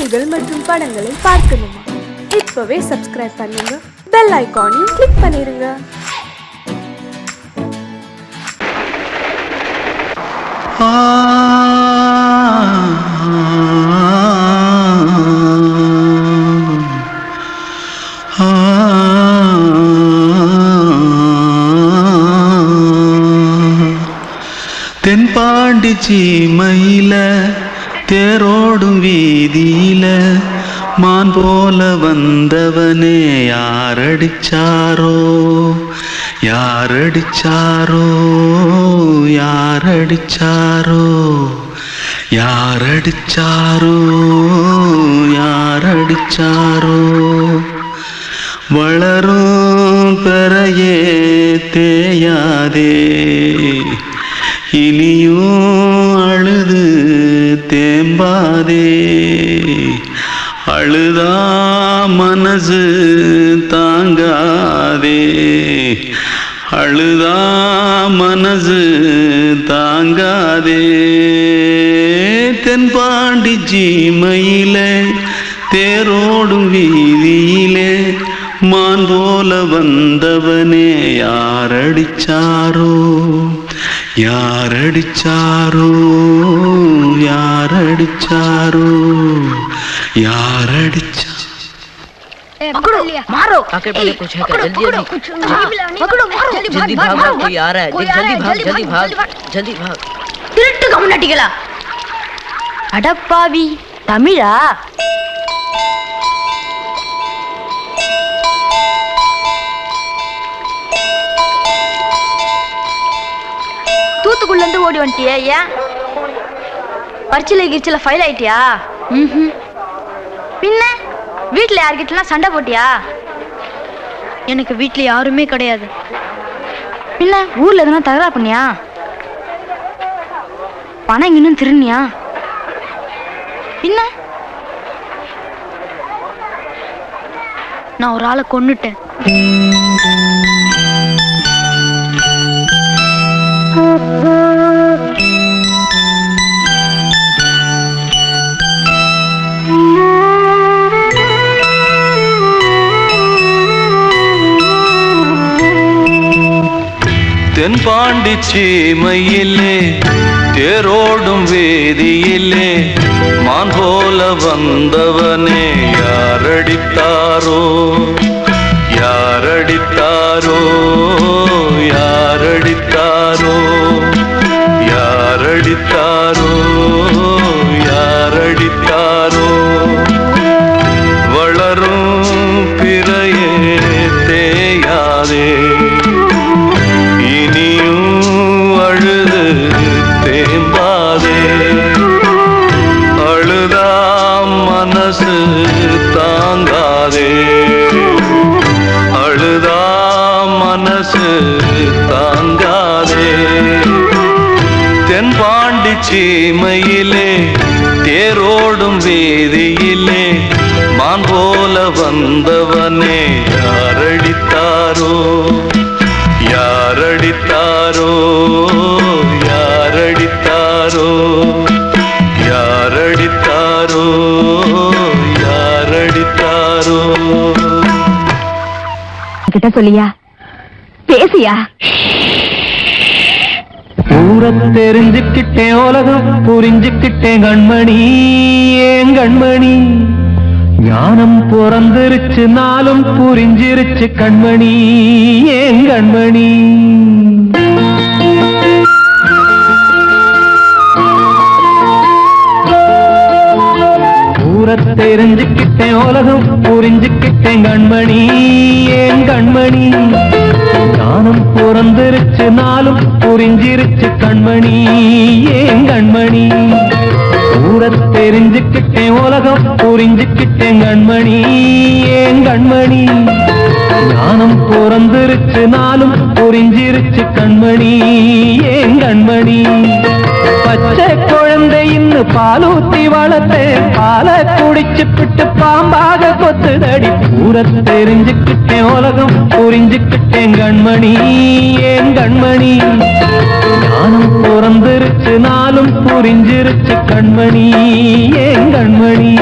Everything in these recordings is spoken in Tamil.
செய்திகள் மற்றும் படங்களை பார்க்கணுமா? இப்பவே சப்ஸ்கிரைப் பண்ணுங்க, பெல் ஐகானையும் கிளிக் பண்ணிருங்க. தென்பாண்டி சீமையில தேரோடும் வீதியில மான் போல வந்தவனே யாரடிச்சாரோ யாரடிச்சாரோ யாரடிச்சாரோ யாரடிச்சாரோ யாரடிச்சாரோ வளரும் பெறையே தேயாதே இனியும் அழுது தேம்பாதே அழுதா மனசு தாங்காதே அழுதா மனசு தாங்காதே தென்பாண்டி சீமையிலே தேரோடும் வீதியிலே மான் போல வந்தவனே யாரடிச்சாரோ யாரடிச்சாரோ யாரடிச்சாரோ यारडिचा पकड़ो मारो आके पहले कुछ है क्या जल्दी जल्दी पकड़ो मारो जल्दी भाग भाग कोई आ रहा है जल्दी भाग जल्दी भाग திருட்டு கம்முனட்டிகளா அடப்பாவி தமிழா தூத்துக்குள்ள இருந்து ஓடி வந்துட்டியா ஏன் பரிச்சையில கிரிச்சில ஃபைல் ஆயிட்டியா பின்ன வீட்டுல யார்கிட்டலாம் சண்டை போட்டியா? எனக்கு வீட்டுல யாருமே கிடையாது. பின்ன ஊர்ல எதுனா தகராறு பண்ணியா? பணம் இன்னும் திருநியா? பின்ன நான் ஒரு ஆளை கொன்னுட்டேன். தென்பாண்டி சீமையிலே தேரோடும் வேதியிலே மான் போல வந்தவனே யாரடித்தாரோ யாரடித்தாரோ யாரடித்தாரோ யாரடித்தாரோ யாரடித்தாரோ வளரும் பிறையே தேயாதே அழுது தேம்பாதே அழுதா மனசு தாங்காதே அழுதா மனசு தாங்காதே தென்பாண்டி சீமையிலே தேரோடும் வேதியிலே மான் போல வந்தவனே யாரடித்தாரோ யாரடித்தாரோ யாரடித்தாரோ யாரடித்தாரோ யாரடித்தாரோ கிட்ட சொல்லியா பேசியா ஊரை தெரிஞ்சுக்கிட்டேன் உலகம் புரிஞ்சுக்கிட்டேன் கண்மணி ஏன் கண்மணி ஞானம் பிறந்திருச்சு நாளும் புரிஞ்சிருச்சு கண்மணி ஏன் கண்மணி ஊரை தெரிஞ்சுக்கிட்டேன் உலகம் புரிஞ்சுக்கிட்டேன் கண்மணி ஏன் கண்மணி ஞானம் பிறந்திருச்சு நாளும் புரிஞ்சிருச்சு கண்மணி ஏன் கண்மணி ஊரை தெரிஞ்சுக்கிட்டேன் உலகம் புரிஞ்சுக்கிட்டேன் கண்மணி ஏன் கண்மணி ஞானம் பிறந்திருச்சு நாளும் புரிஞ்சிருச்சு கண்மணி ஏன் கண்மணி பச்சை குழந்தை இன்னும் பாலூத்தி வளர்த்தேன் பாலை குடிச்சுப்பிட்டு பாம்பாக கொத்துதடி ஊரை தெரிஞ்சுக்கிட்டேன் உலகம் புரிஞ்சுக்கிட்டேன் கண்மணி ஏன் கண்மணி ஞானம் பிறந்திருச்சு நாளும் புரிஞ்சிருச்சு கண்மணி ஏன் கண்மணி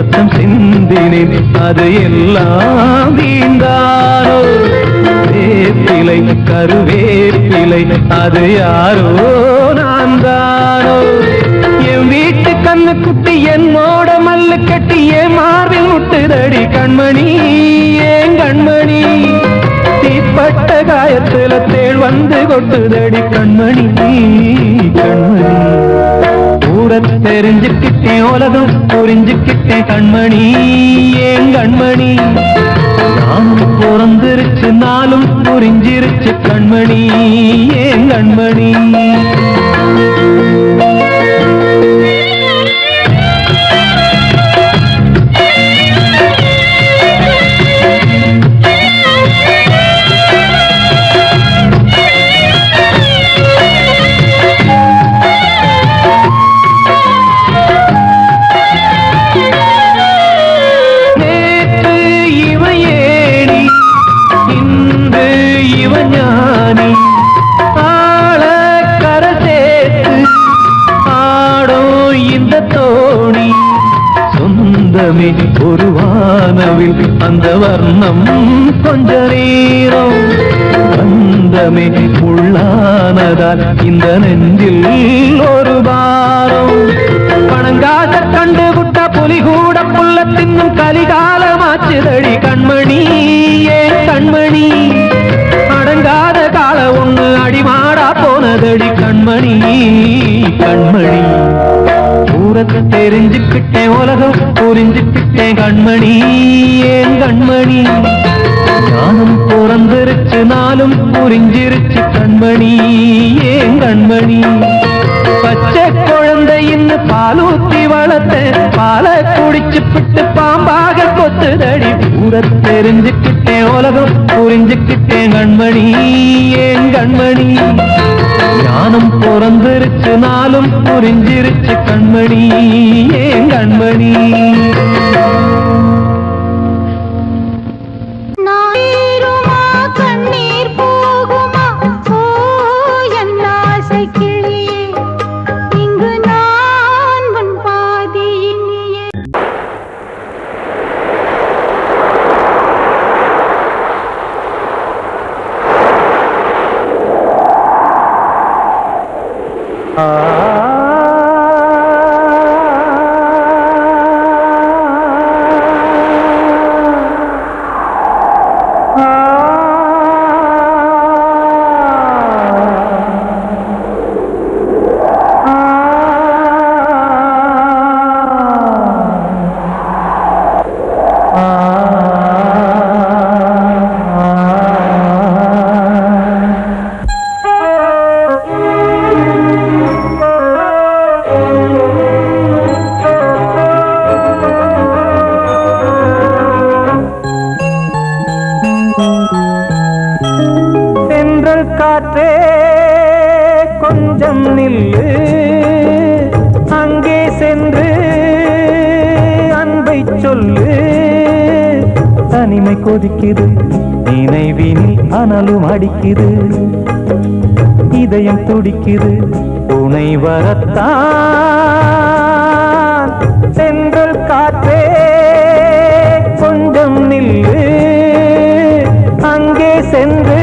ரத்தம் சிந்தினேன் அது எல்லாம் வீந்தாரோ வேப்பிலை கருவேப்பிலை அது யாரோ நான் தானோ என் வீட்டு கண்ணு குட்டி என்னோட மல்லு கட்டி என் மார்பில் முட்டுதடி கண்மணி ஏன் கண்மணி தீப்பட்ட காயத்துல தேள் வந்து கொட்டுதடி கண்மணி கண்மணி ஊர தெரிஞ்சுக்கிட்டேன் உலகம் புரிஞ்சுக்கிட்டேன் கண்மணி ஏன் கண்மணி நானும் பிறந்திருச்சு நாளும் புரிஞ்சிருச்சு கண்மணி ஏன் கண்மணி ஒரு வானவில் அந்த வர்ணம் கொஞ்ச நேரம் வந்தமே உள்ளானதால் இந்த நெஞ்சில் ஒரு பாரம் பணங்காச கண்டு விட்ட புலி கூட புல்ல தின்னும் கலிகாலமாச்சுதடி கண்மணி ஏன் கண்மணி அடங்காத கால ஒண்ணு அடிமாடா போனதடி கண்மணி கண்மணி ஊரத்தை தெரிஞ்சுக்கிட்டேன் உலகம் புரிஞ்சுக்கிட்டேன் கண்மணி ஏன் கண்மணி ஞானம் பிறந்திருச்சு நாளும் புரிஞ்சிருச்சு கண்மணி ஏன் கண்மணி பச்சை குழந்தை இன்னும் பாலூத்தி வளர்த்த பால குடிச்சு பிட்டு பாம்பாக கொத்துதடி ஊரத்தை தெரிஞ்சுக்கிட்டேன் உலகம் புரிஞ்சுக்கிட்டேன் கண்மணி ஏன் கண்மணி ஞானம் பிறந்திருச்சு நாளும் புரிஞ்சிருச்சு கண்மணி ஏன் கண்மணி காற்றே கொஞ்சம் நில்லு அங்கே சென்று அன்பை சொல்லு தனிமை கொதிக்குது நினைவினில் அனலும் அடிக்குது இதயம் துடிக்குது துணை வரத்தான் சென்றல் காற்றே கொஞ்சம் நில்லு அங்கே சென்று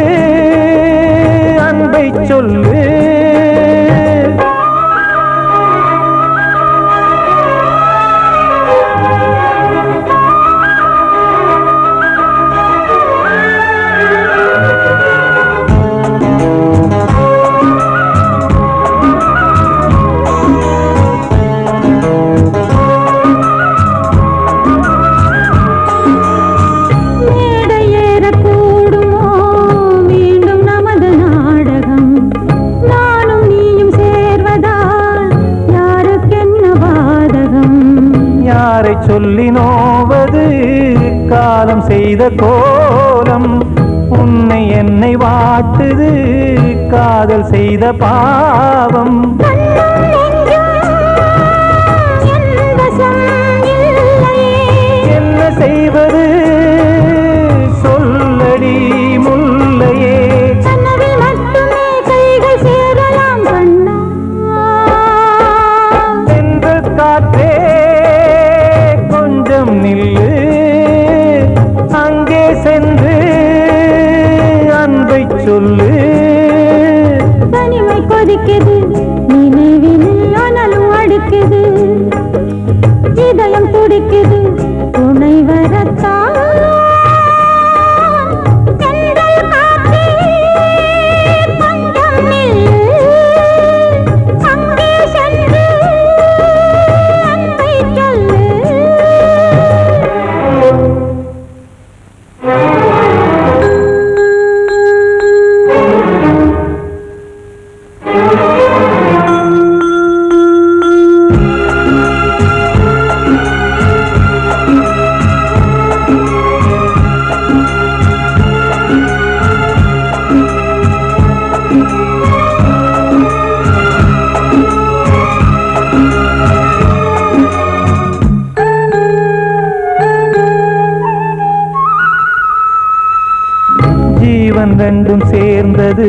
அன்பை சொல்லு சொல்லி நோவது காலம் செய்த கோலம் உன்னை என்னை வாட்டுது காதல் செய்த பாவம் என்ன செய்வது சொல்லடி முல்லையே சென்று காற்றே கொஞ்சம் தனிமை கொதிக்குது நினைவினில் அனலும் அடிக்குது இதயம் துடிக்குது துணை வரத்தான் தென்றல் காற்றே கொஞ்சம் நில்லு அங்கே சென்று அன்பை சொல்லு ஜீவன் ரெண்டும் சேர்ந்தது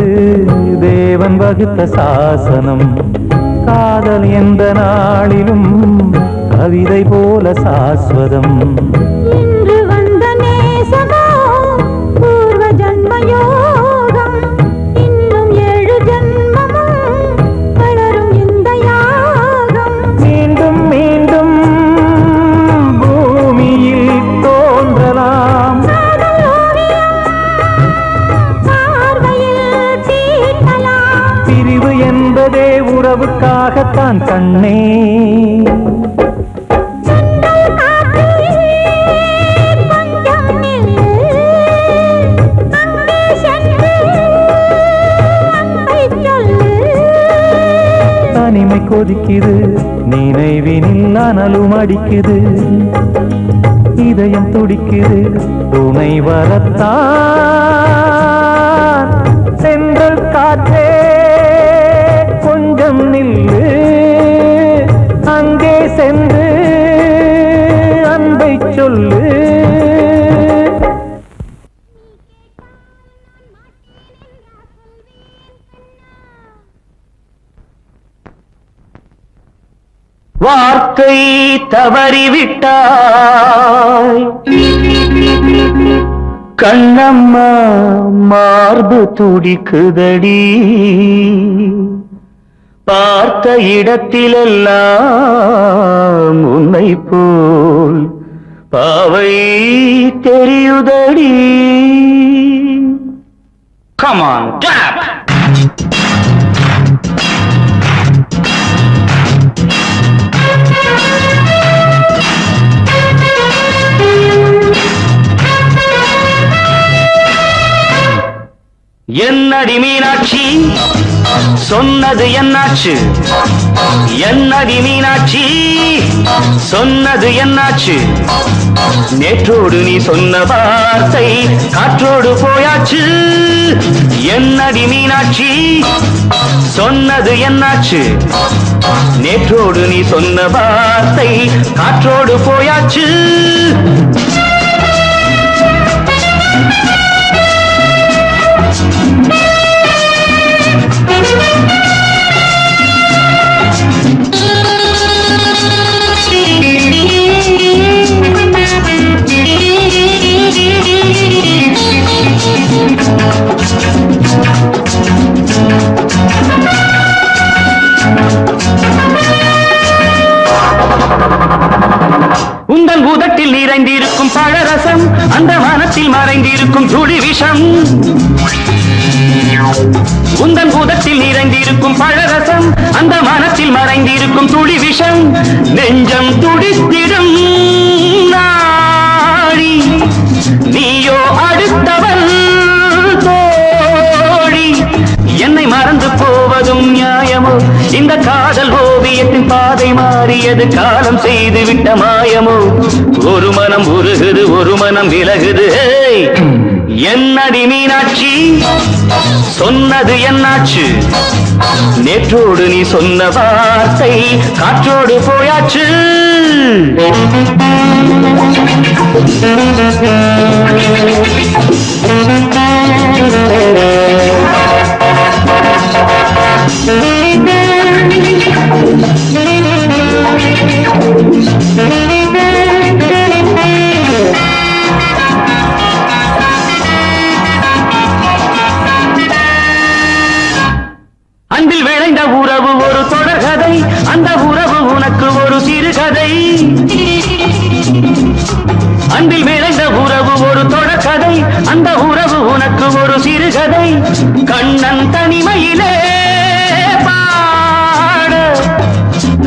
தேவன் வகுத்த சாசனம் காதல் எந்த நாளிலும் கவிதை போல சாஸ்வதம் இன்று வந்த நேசமோ பூர்வ ஜன்ம யோகம் இன்னும் 7 ஜன்மமும் வளரும் இந்த யாகம் மீண்டும் மீண்டும் பூமியில் தோன்றலாம் காதல் ஓவியம் பார்வையில் தீட்டலாம் பிரிவு என்பதே உறவுக்காகத்தான் கண்ணே தென்றல் காற்றே கொஞ்சம் நில்லு அங்கே சென்று அன்பை சொல்லு தனிமை கொதிக்குது நினைவினில் அனலும் அடிக்குது இதயம் துடிக்குது துணை வரத்தான் சென்றல் காற்றே கொஞ்சம் நில்லு அங்கே சென்று அன்பை சொல்லு வார்த்தை தவறிவிட்டாய் கண்ணம்மா மார்பு துடிக்குதடி பார்த்த இடத்திலெல்லாம் உன்னை போல் பாவை தெரியுதடி Come on, clap! என்னடி மீனாட்சி சொன்னது என்னாச்சு என்னடி மீனாட்சி சொன்னது என்னாச்சு நேற்றோடு நீ சொன்ன வார்த்தை காற்றோடு போயாச்சு என்னடி மீனாட்சி சொன்னது என்னாச்சு நேற்றோடு நீ சொன்ன வார்த்தை காற்றோடு போயாச்சு உந்தன் உதட்டில் நிறைந்திருக்கும் பழரசம் அந்த வானத்தில் மறைந்திருக்கும் துளி விஷம் உந்தன் உதட்டில் நிறைந்திருக்கும் பழரசம் அந்த வானத்தில் மறைந்திருக்கும் துளி விஷம் நெஞ்சம் துடித்திடும் நாடி நீயோ அடுத்தவன் தோழி என்னை மறந்து போவதும் நியாயமோ இந்த காதல் ஓவியத்தின் பாதை மாறியது காலம் செய்து விட்ட மாயமோ ஒரு மனம் உருகுது ஒரு மனம் விலகுது என்னடி மீனாட்சி சொன்னது என்னாச்சு நேற்றோடு நீ சொன்ன வார்த்தை காற்றோடு போயாச்சு அன்பில் விளைந்த உறவு ஒரு தொடர்கதை, அந்த உறவு உனக்கு ஒரு சிறுகதை. அன்பில் விளைந்த உறவு ஒரு தொடர்கதை, அந்த உறவு உனக்கு ஒரு சிறுகதை. கண்ணன் தனிமையிலே பாட,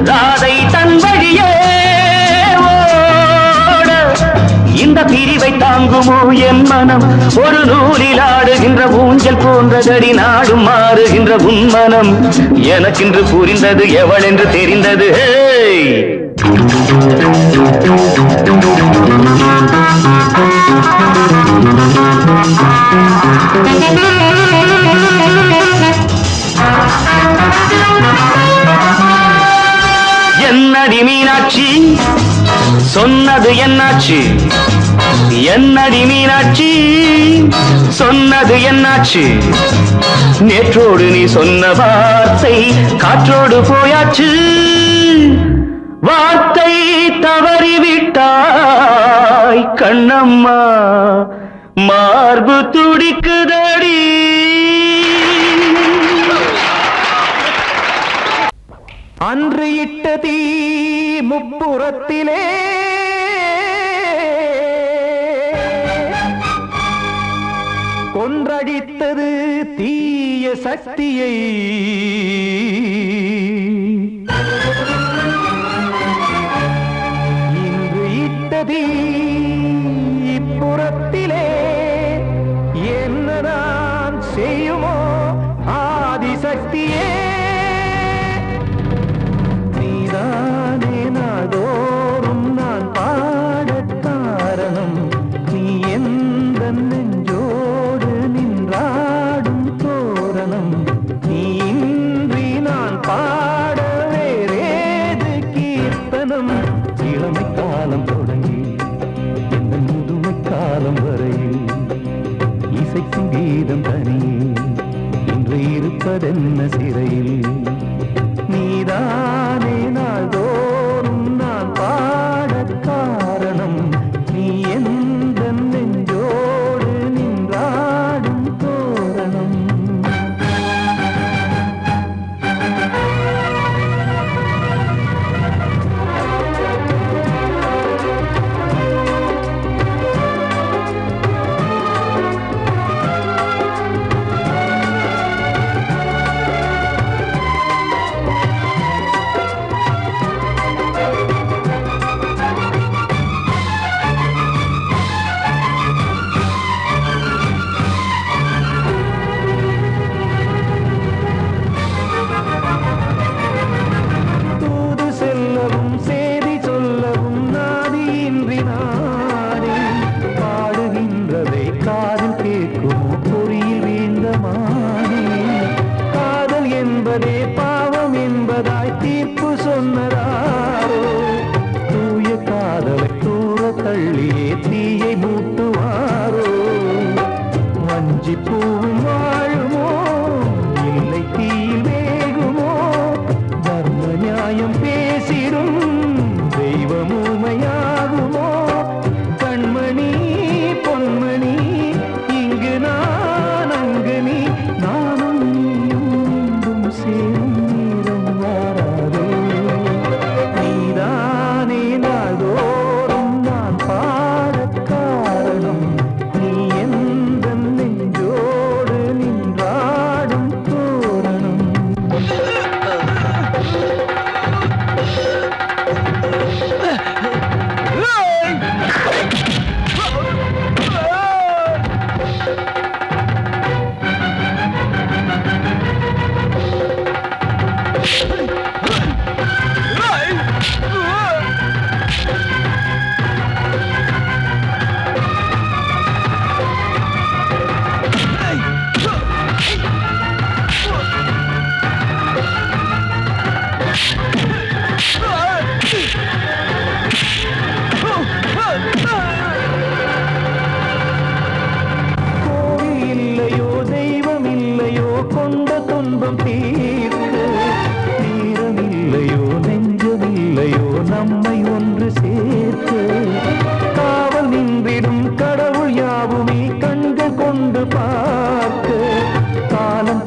ராதை தன் வழியே ஓட. இந்த பிரிவை தாங்குமோ என் மனம்? ஒரு நூலில் ஆடுகின்ற ஊஞ்சல் போன்றதடி, நாடும் மாறுகின்ற உன்மனம். எனக்கென்று புரிந்தது எவள் என்று தெரிந்தது. என்னடி மீனாட்சி சொன்னது என்னாச்சு? என்னடி மீனாட்சி சொன்னது என்னாச்சு? நேற்றோடு நீ சொன்ன வார்த்தை காற்றோடு போயாச்சு. வார்த்தை தவறிவிட்டாய் கண்ணம்மா, மார்பு துடிக்குதடி. அன்று இட்ட தீ முப்புறத்திலே கொன்றடித்தது தீய சக்தியை. இன்று இட்ட தீ இப்புறத்திலே என்னதான் செய்யுமோ ஆதிசக்தியே. நீதானே நாள்தோறும் நான் பாடக் காரணம், நீ எந்த நெஞ்சோடு நின்றாடும் தோரணம். நீ இன்றி நான் பாட வேறேது கீர்த்தனம்? இளமை காலம் தொடங்கி எந்த முதுமை காலம் வரையில் இசைக்கும் கீதம் தனியே இன்று இருப்பதென்ன சிறையில். நீதானே நாள்தோறும் நான் பாடக் காரணம், நீ எந்த நெஞ்சோடு நின்றாடும் தோரணம்.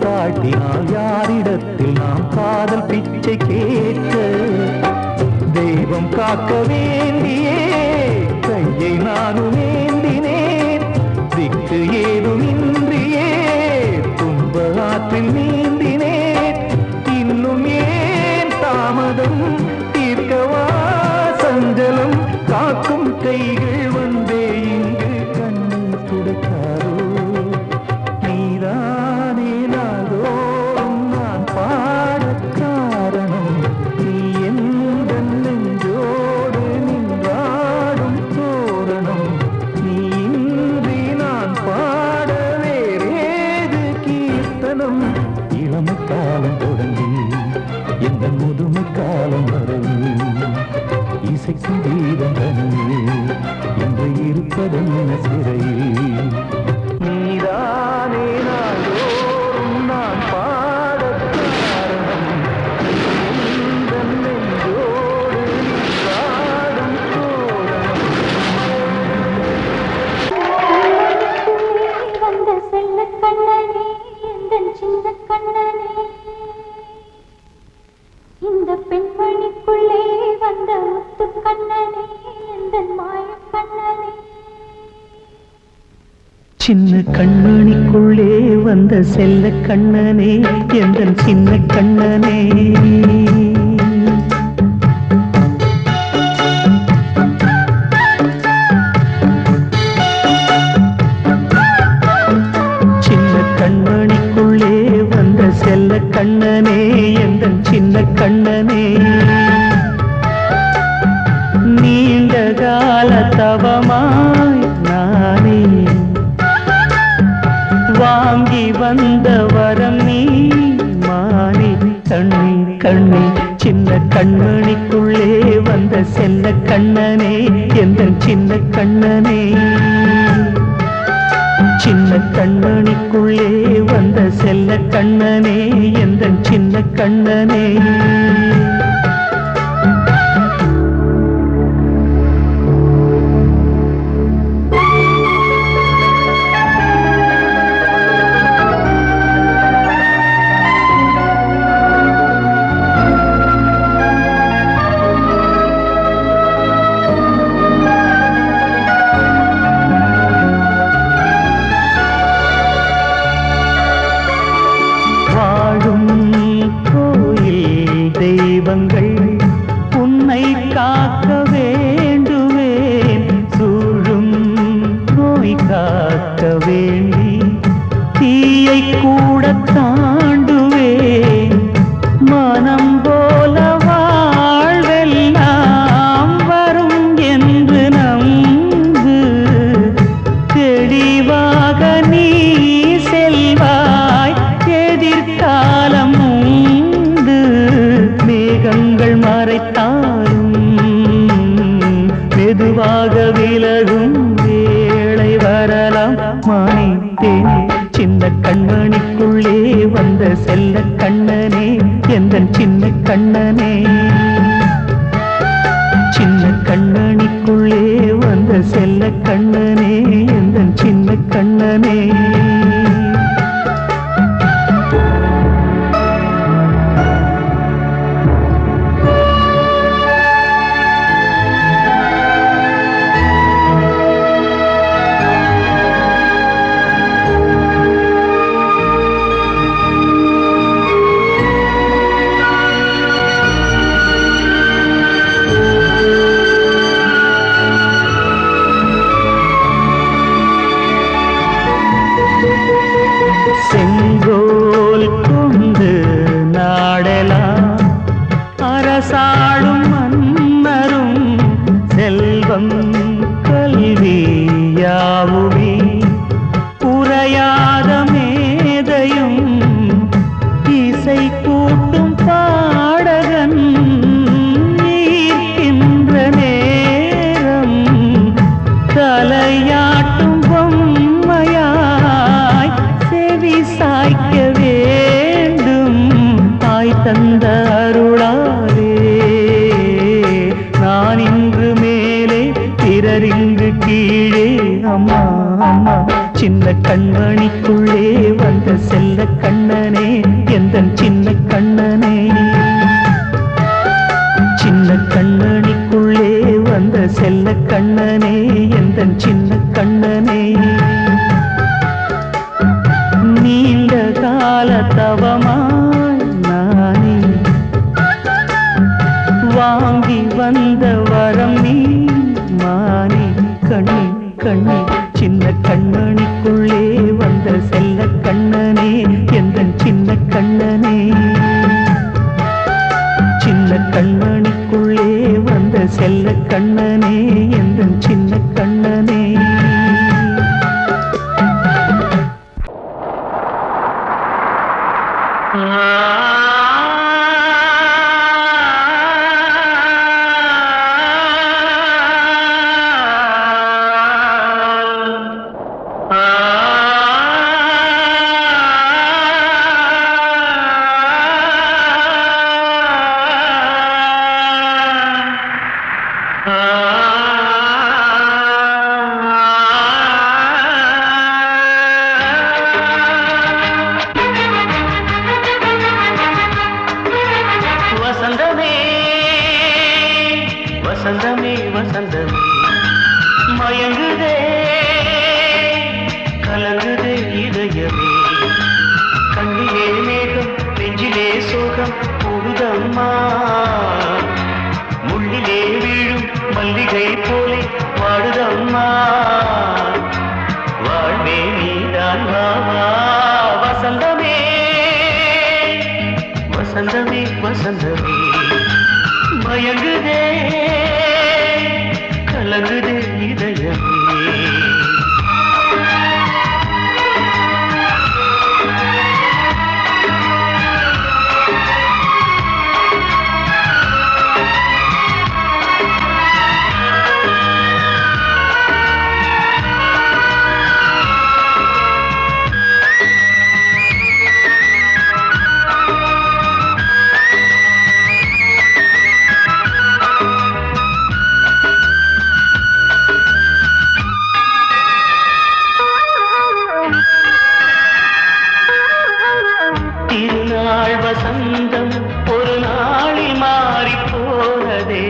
காட்டினால் யாரிடத்தில் காக்க வேண்டியே கையை நானும் ஏந்தினேன் திக்கு ஏதுமின்றியே துன்ப ஆற்றில் நீந்தினேன் இன்னும் ஏன் தாமதம் தீர்க்கவா சஞ்சலம் காக்கும் கைகள் வந்தே இங்கு கண்ணீர் துடைக்காரோ நீதானே நாளோறும் நான் பாடக் காரணம் நீ எந்த நெஞ்சோடு நின்றாடும் தோரணம் நீ இன்றி நான் பாட வேறேது கீர்த்தனம் இளமை காலம் தொடங்கி எந்த முதுமை காலம் வரையில் இசைக்கு வீரம் தனியே என்று இருப்பதென்ன சிறையில் நீதானே நாளோறும் நான் பாடக் காரணம் எந்த நெஞ்சோடு நின்றாடும் தோரணம் வந்த செல்ல கண்ணனே எந்தன் சின்ன கண்ணனே இந்த பெண்மணிக்குள்ளே வந்த முத்து கண்ணனே எந்தன் மாய கண்ணனே சின்ன கண்மணிக்குள்ளே வந்த செல்ல கண்ணனே எந்தன் சின்ன கண்ணனே சின்ன கண்மணிக்குள்ளே வந்த செல்ல கண்ணனே எந்தன் சின்ன கண்ணனே நீண்ட கால தவமாய் நானே வாங்கி வந்த வரம் நீ மானே கண்ணே கண்ணே சின்ன கண்மணிக்குள்ளே வந்த செல்ல கண்ணனே எந்தன் சின்ன கண்ணனே சின்ன கண்மணிக்குள்ளே வந்த செல்ல கண்ணனே எந்தன் சின்ன கண்ணனே வாழும் கோயில் தெய்வங்கள் உன்னை காக்க வேண்டுவேன் சூழும் நோய் காக்க வேண்டி தீயை கூட தாண்டுவேன் மனம் போல வாழ்வெல்லாம் வரும் என்று நம்பு தெளிவாக நீ செல்வாய் எதிர்காலம் உண்டு மேகங்கள் மறைத்தாலும் மெதுவாக விலகும் வேளை வரலாம் மானித்தேனே சின்ன கண்மணிக்குள்ளே வந்த செல்ல கண்ணனே எந்தன் சின்ன கண்ணனே சின்ன கண்ணனிக்குள்ளே வந்த செல்ல கண்ணனே எந்தன் சின்ன கண்ணனே செங்கோல் கொண்டு நாடலாம் அரசாளும் மன்னரும் செல்வம் கல்வியாவுமே உரையாத மேதையும் இசை கூட்டும் பாடகன் ஈர்க்கின்ற நேரம் தலையாட்டும் பொம்மையாய் செவி சாய்க்க வேண்டும் தாய் தந்த அருளாலே நான் இன்று மேலே பிறரிங்கு கீழே அம்மா அம்மா சின்ன கண்மணிக்குள்ளே வந்த செல்ல கண்ணனே எந்தன் சின்ன கண்ணனே சின்ன கண்ணனிக்குள்ளே நாள் நானே வாங்கி வந்த வரம் நீ மானே கண்ணே கண்ணே சின்ன கண்மணிக்குள்ளே வந்த செல்ல கண்ணனே எந்தன் சின்ன கண்ணனே சின்ன கண்மணிக்குள்ளே வந்த செல்ல கண்ணனே எந்தன் சின்ன கண்ணனே வசந்தமே வசந்தமே மயங்குதே கலங்குதே இதயமே கண்ணிலே மேகம் நெஞ்சிலே சோகம் கூடுதம்மா முள்ளிலே வீழும் மல்லிகை போலே வாடுதம்மா வாழ்வே நீதான் வாவா வசந்தமே வசந்தமே வசந்தமே மயங்குதே கலங்குதே இதயமே திருநாள் வசந்தம் ஒரு நாளில் மாறி போனதே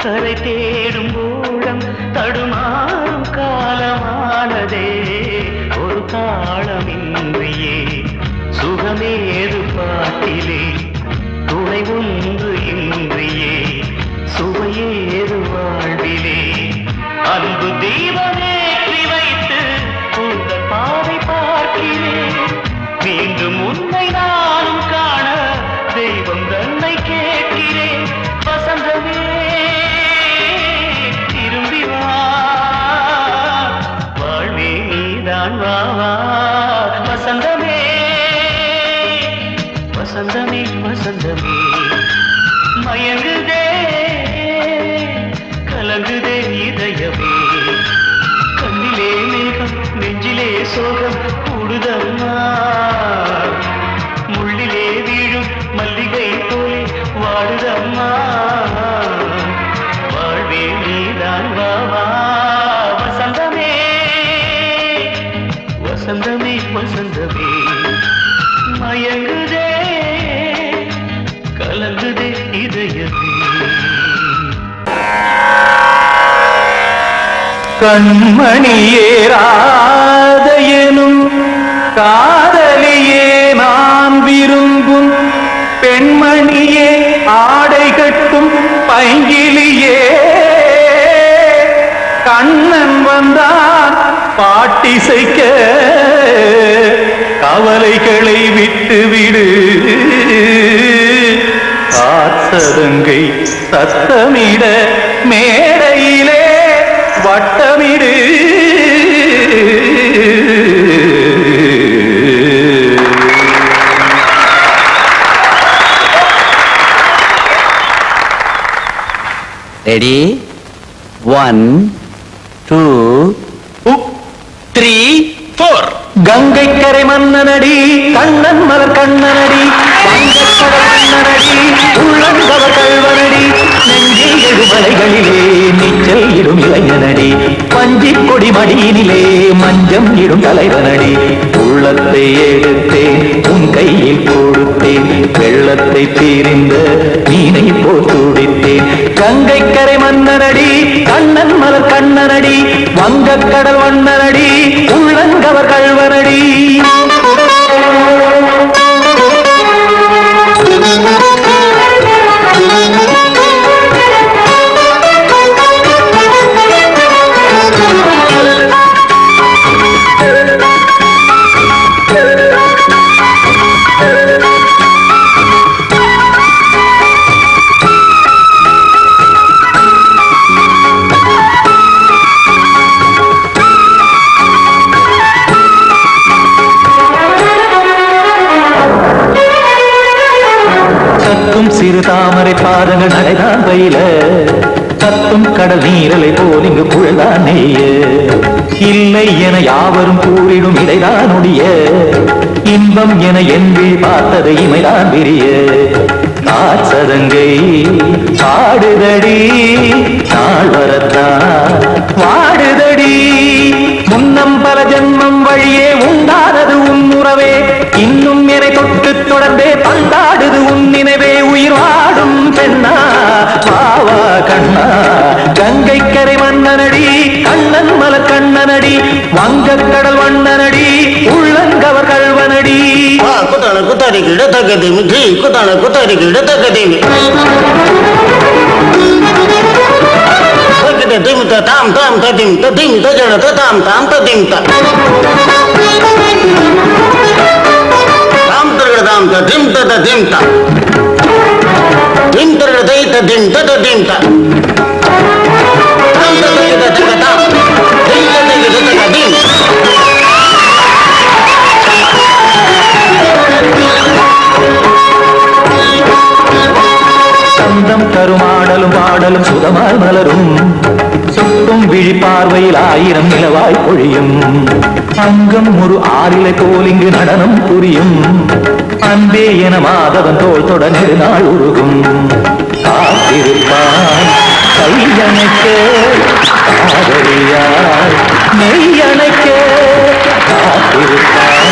கரை தேடும் ஊழம் தடுமாறும் காலமானதே ஒரு தாளமின்றியே சுகமேது பாட்டிலே துணை ஒன்று இன்றியே சுவையேது வாழ்விலே அன்பு தீபமேற்றி வைத்து உங்கள் பாதை பார்க்கிறேன் மீண்டும் உன்னை நானும் காண தெய்வம் தன்னை கேட்கிறேன் வசந்தமே திரும்பி வா வாழ்வே நீதான் வா வசந்தமே வசந்தமே வசந்தமே மயங்குதே கலங்குதே இதயமே கண்ணிலே மேகம் நெஞ்சிலே சோகம் கூடுதம்மா முள்ளிலே வீழும் மல்லிகை போலே வாடுதம்மா வாழ்வே நீதான் வாவா வசந்தமே வசந்தமே வசந்தமே மயங்குதே கலங்குதே இதயமே கண்மணியேராத எனும் காதலியே நான் விரும்பும் பெண்மணியே ஆடை கட்டும் பைங்கிலியே கண்ணன் வந்தான் பாட்டிசைக்க கவலைகளை விட்டுவிடு காத்ததங்கை சத்தமிட மேடையிலே வட்டமிடு ரெடி 1 2 3 4 கங்கை கரை மன்னனடி கண்ணன் மலர் கண்ணனடி வங்கக்கடல் மன்னனடி உள்ளங்கவர் கல்வனடி நெஞ்சில் எழுமலைகளிலே நீச்சல் இடும் இளைஞனடி பஞ்சிக் கொடி மடியினிலே மஞ்சம் இடும் தலைவனடி உள்ளத்தை எடுத்தேன் உன் கையில் கொடுத்தேன் வெள்ளத்தை தீரிந்த மீனை போல் துடித்தேன் கங்கை கரை மன்னனடி கண்ணன் மலர் கண்ணனடி வங்கக்கடல் வண்ணனடி உள்ளங்கவர் கல்வனடி பாதங்கள் நடைதான் பயில கத்தும் கடல் நீரலை போல் இங்கு புழதான் நெய்ய இல்லை என யாவரும் கூறிடும் இடைதான் ஒடிய இன்பம் என என்று பார்த்தது இமைதான் விரிய காச்சதங்கை பாடுதடி நாள் வரத்தான் வாடுதடி முன்னம் பல ஜென்மம் வழியே உண்டானது உன் உறவே இன்னும் என்னை தொட்டு தொடர்ந்தே பந்தாடுது உன் நினைவே உயிர் வாடும் பெண்ணா பாவா கண்ணா கங்கை கரை மன்னனடி கண்ணன் மல கண்ணனடி வங்கக் கடல் வண்ணனடி உள்ளங்கவர் கல்வனடி குத்தான குத்தாரி கிட தகதிமி ஜி குத்தான குத்தாரி கிட தகதிமி தகத திமித தாம் தாம் ததிம் ததிம் தஜன தாம் தாம் ததிம் தாம் தரகட தாம் ததிம் ததிம் தாம் திம் தரகட தை ததிம் ததிம் தாம் தாம் தகத தகதாம் தை தகத தகதிம் சந்தம் தருமாடலும் பாடலும் சுதமால் மலரும் சுட்டும் விழி பார்வையில் ஆயிரம் நிலவாய் பொழியும் அங்கம் ஒரு ஆறிலை போல் இங்கு நடனம் புரியும் அன்பே என மாதவன் தோள் தொட நெடுநாள் உருகும் காத்திருப்பான் கையணைக்க காதலியாய் மெய்யணைக்க காத்திருப்பான்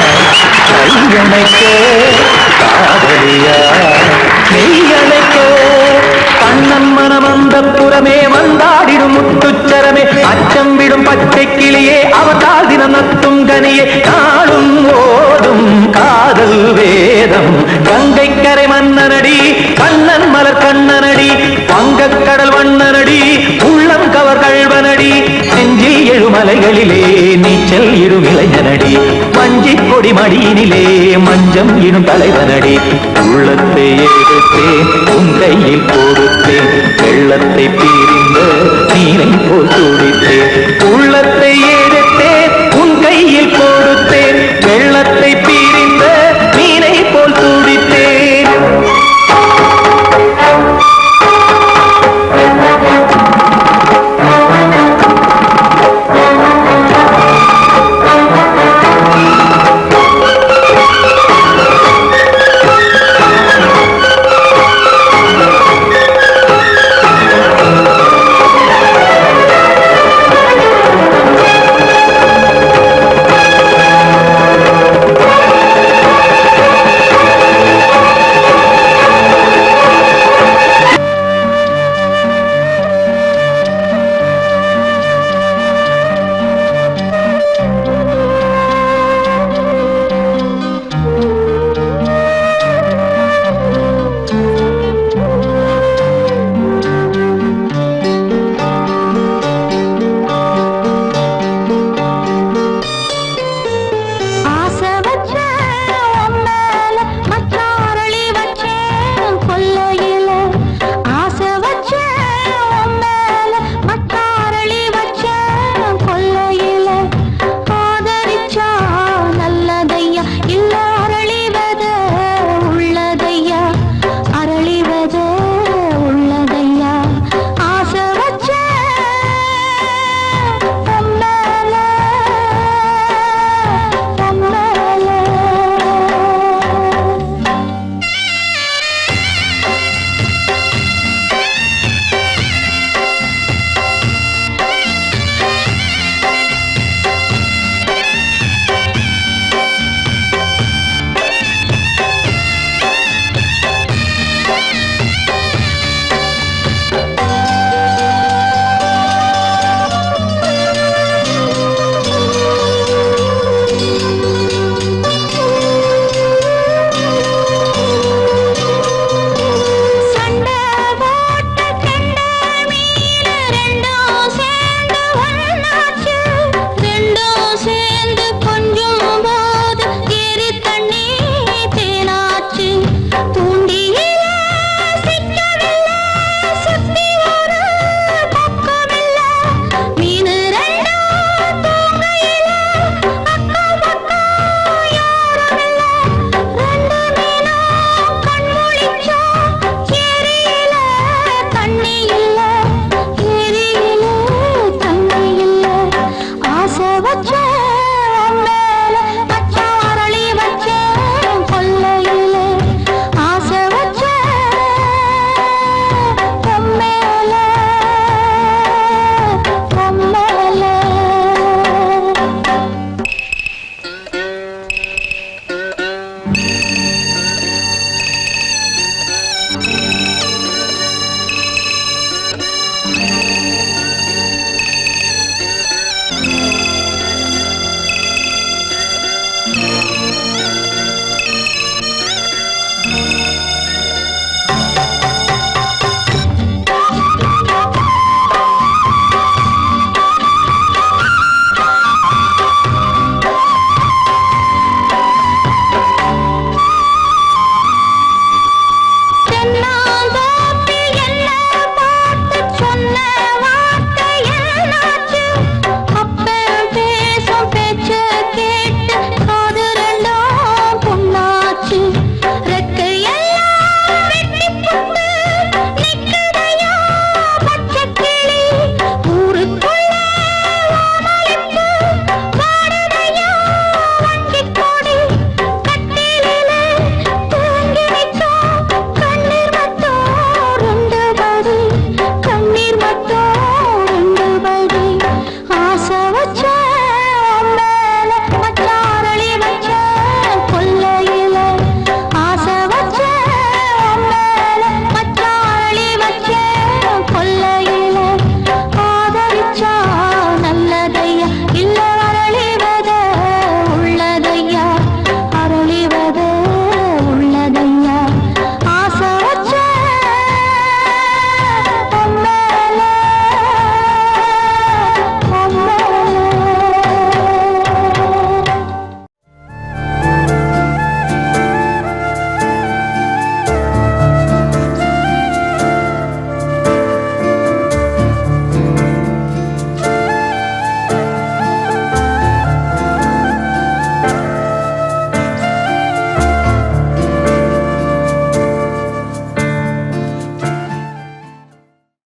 கையணைக்க காதலியாய் மெய்யணைக்க கண்ணன் மனமந்த புறமே வந்தாடிடும் முத்துச்சரமே அச்சம் விடும் பச்சை கிளியே அவதால் தினம் நத்தும் கனியே நாளும் ஓடும் காதல் வேதம் கங்கை கரை மன்னனடி கண்ணன் மலர் கண்ணனடி வங்கக் கடல் வண்ணனடி உள்ளம் கவர் கல்வனடி நெஞ்சில் எழுமலைகளிலே நீச்சல் இடும் இளைஞனடி வஞ்சி கொடி மடியினிலே மஞ்சம் இடும் தலைவனடி உள்ளத்தை எடுத்தேன் உன் கையில் கொடுத்தேன் வெள்ளத்தை பிரிந்த நீரை போல் துடித்தேன் உள்ளத்தை